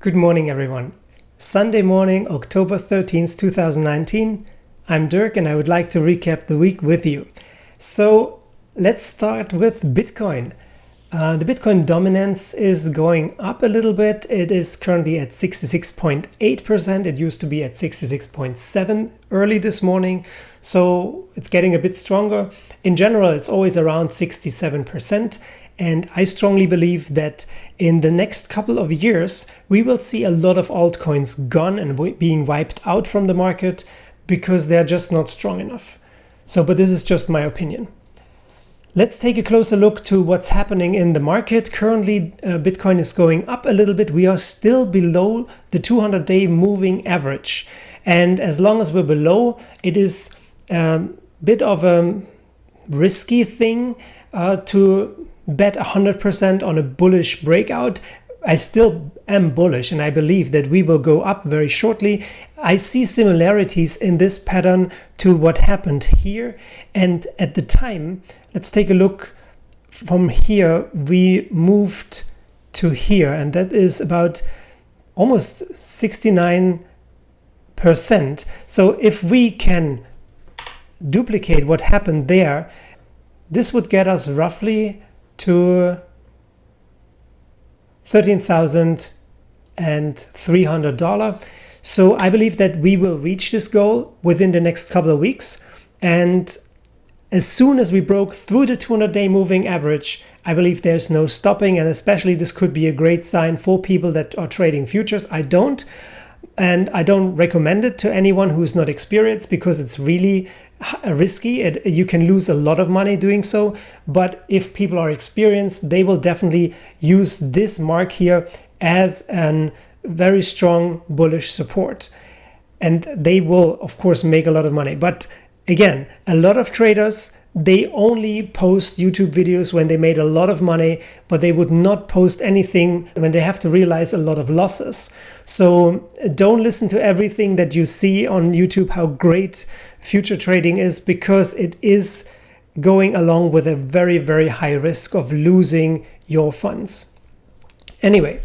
Good morning, everyone. Sunday morning, October 13th, 2019. I'm Dirk and I would like to recap the week with you. So let's start with Bitcoin. The Bitcoin dominance is going up a little bit. It is currently at 66.8%. It used to be at 66.7 early this morning. So it's getting a bit stronger. In general, it's always around 67%. And I strongly believe that in the next couple of years, we will see a lot of altcoins gone and being wiped out from the market because they're just not strong enough. But this is just my opinion. Let's take a closer look to what's happening in the market. Currently, Bitcoin is going up a little bit. We are still below the 200-day moving average. And as long as we're below, it is a bit of a risky thing to bet 100% on a bullish breakout. I still am bullish and I believe that we will go up very shortly. I see similarities in this pattern to what happened here. And at the time, let's take a look from here. We moved to here, and that is about almost 69%. So if we can duplicate what happened there, this would get us roughly to $13,300. So I believe that we will reach this goal within the next couple of weeks. And as soon as we broke through the 200-day moving average, I believe there's no stopping. And especially this could be a great sign for people that are trading futures. I don't recommend it to anyone who's not experienced because it's really risky. You can lose a lot of money doing so. But if people are experienced, they will definitely use this mark here as a very strong bullish support. And they will, of course, make a lot of money. But again, a lot of traders, they only post YouTube videos when they made a lot of money, but they would not post anything when they have to realize a lot of losses. So don't listen to everything that you see on YouTube, how great future trading is, because it is going along with a very, very high risk of losing your funds. Anyway,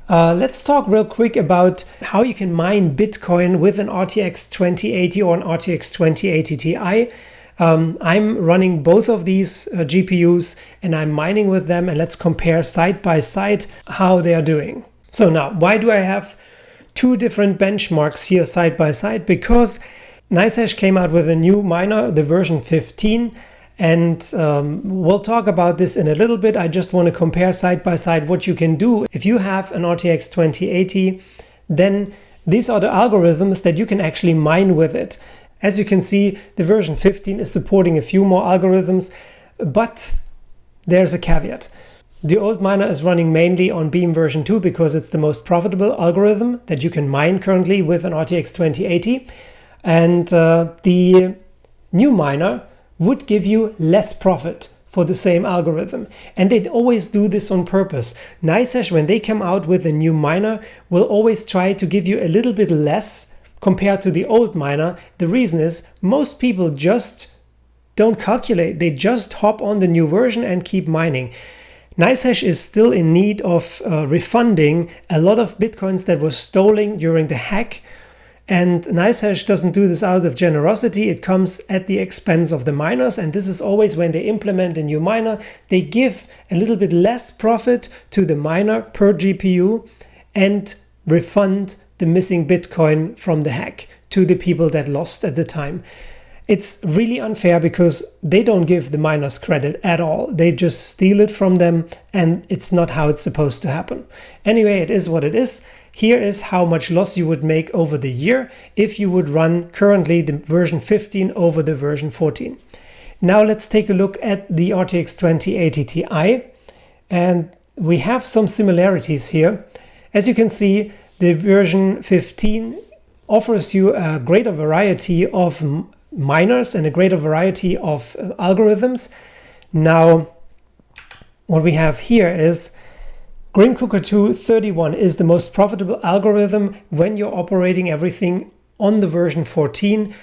let's talk real quick about how you can mine Bitcoin with an RTX 2080 or an RTX 2080 Ti. I'm running both of these GPUs and I'm mining with them, and let's compare side by side how they are doing. So now, why do I have two different benchmarks here side by side? Because Nicehash came out with a new miner, the version 15, and we'll talk about this in a little bit. I just want to compare side by side what you can do. If you have an RTX 2080, then these are the algorithms that you can actually mine with it. As you can see, the version 15 is supporting a few more algorithms, but there's a caveat. The old miner is running mainly on Beam version 2 because it's the most profitable algorithm that you can mine currently with an RTX 2080. And the new miner would give you less profit for the same algorithm. And they always do this on purpose. Nicehash, when they come out with a new miner, will always try to give you a little bit less compared to the old miner. The reason is most people just don't calculate. They just hop on the new version and keep mining. Nicehash is still in need of refunding a lot of Bitcoins that was stolen during the hack. And Nicehash doesn't do this out of generosity. It comes at the expense of the miners. And this is always when they implement a new miner, they give a little bit less profit to the miner per GPU and refund the missing Bitcoin from the hack to the people that lost at the time. It's really unfair because they don't give the miners credit at all. They just steal it from them, and it's not how it's supposed to happen. Anyway, it is what it is. Here is how much loss you would make over the year if you would run currently the version 15 over the version 14. Now let's take a look at the RTX 2080 Ti, and we have some similarities here. As you can see, the version 15 offers you a greater variety of miners and a greater variety of algorithms. Now, what we have here is Green-Cuckoo 31 is the most profitable algorithm when you're operating everything on the version 14.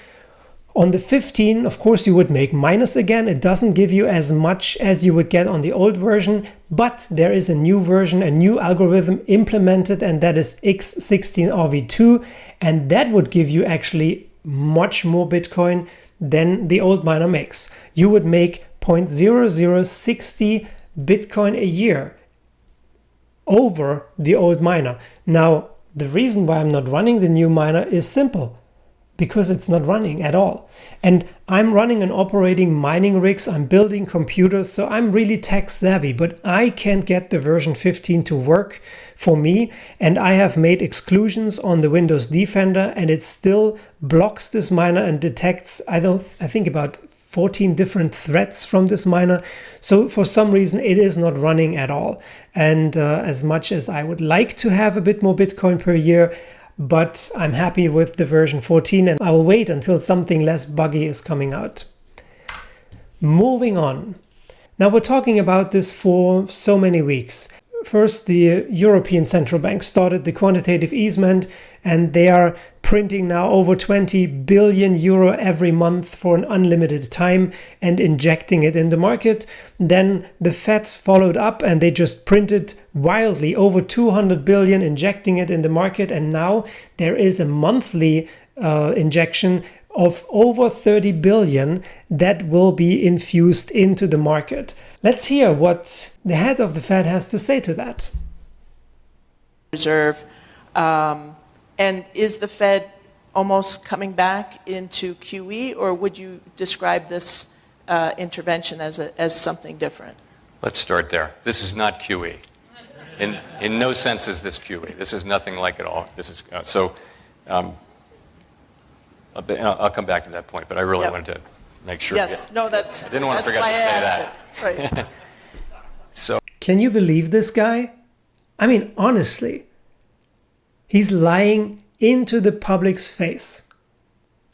On the 15, of course, you would make minus again. It doesn't give you as much as you would get on the old version, but there is a new version, a new algorithm implemented, and that is X16RV2, and that would give you actually much more Bitcoin than the old miner makes. You would make 0.0060 Bitcoin a year over the old miner. Now, the reason why I'm not running the new miner is simple. Because it's not running at all. And I'm running and operating mining rigs, I'm building computers, so I'm really tech savvy, but I can't get the version 15 to work for me, and I have made exclusions on the Windows Defender, and it still blocks this miner and detects, I think about 14 different threats from this miner. So for some reason it is not running at all. And as much as I would like to have a bit more Bitcoin per year, but I'm happy with the version 14, and I will wait until something less buggy is coming out. Moving on. Now we're talking about this for so many weeks. First, the European Central Bank started the quantitative easement, and they are printing now over 20 billion euro every month for an unlimited time and injecting it in the market. Then the Feds followed up and they just printed wildly over 200 billion, injecting it in the market. And now there is a monthly injection of over 30 billion that will be infused into the market. Let's hear what the head of the Fed has to say to that. Reserve, and is the Fed almost coming back into QE, or would you describe this intervention as something different? Let's start there. This is not QE. In no sense is this QE. This is nothing like it all. This is I'll come back to that point, but I really wanted to make sure. Yes, no, that's. I didn't want to forget to say that. Right. So. Can you believe this guy? I mean, honestly, he's lying into the public's face.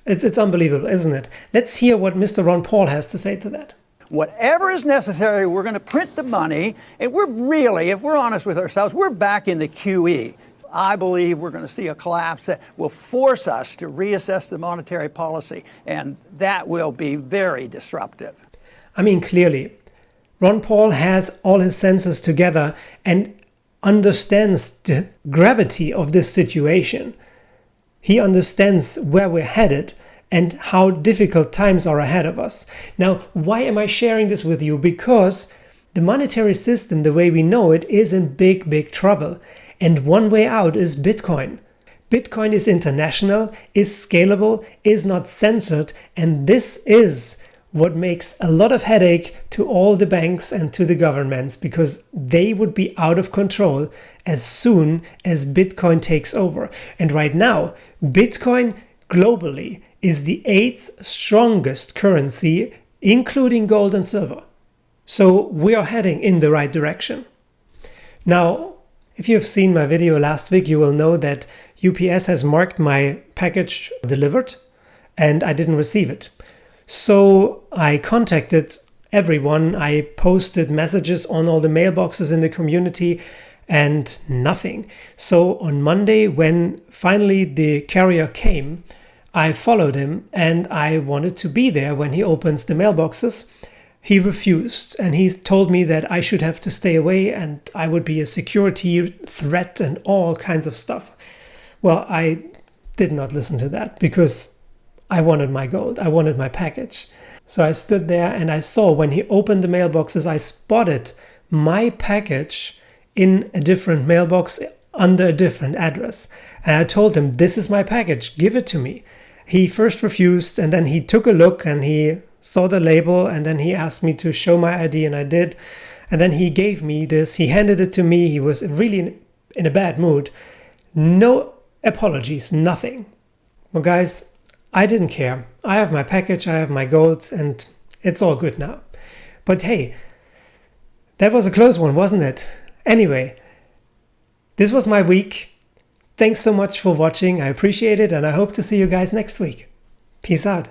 It's unbelievable, isn't it? Let's hear what Mr. Ron Paul has to say to that. Whatever is necessary, we're going to print the money, and we're really, if we're honest with ourselves, we're back in the QE. I believe we're going to see a collapse that will force us to reassess the monetary policy, and that will be very disruptive. I mean, clearly, Ron Paul has all his senses together and understands the gravity of this situation. He understands where we're headed and how difficult times are ahead of us. Now, why am I sharing this with you? Because the monetary system, the way we know it, is in big, big trouble. And one way out is Bitcoin. Bitcoin is international, is scalable, is not censored, and this is what makes a lot of headache to all the banks and to the governments, because they would be out of control as soon as Bitcoin takes over. And right now, Bitcoin globally is the 8th strongest currency, including gold and silver. So we are heading in the right direction. Now, if you've seen my video last week, you will know that UPS has marked my package delivered and I didn't receive it. So I contacted everyone. I posted messages on all the mailboxes in the community and nothing. So on Monday, when finally the carrier came, I followed him and I wanted to be there when he opens the mailboxes. He refused, and he told me that I should have to stay away and I would be a security threat and all kinds of stuff. Well, I did not listen to that because I wanted my gold. I wanted my package. So I stood there and I saw when he opened the mailboxes, I spotted my package in a different mailbox under a different address. And I told him, this is my package, give it to me. He first refused, and then he took a look and he saw the label, and then he asked me to show my ID, and I did. And then he gave me this. He handed it to me. He was really in a bad mood. No apologies, nothing. Well, guys, I didn't care. I have my package, I have my gold, and it's all good now. But hey, that was a close one, wasn't it? Anyway, this was my week. Thanks so much for watching. I appreciate it, and I hope to see you guys next week. Peace out.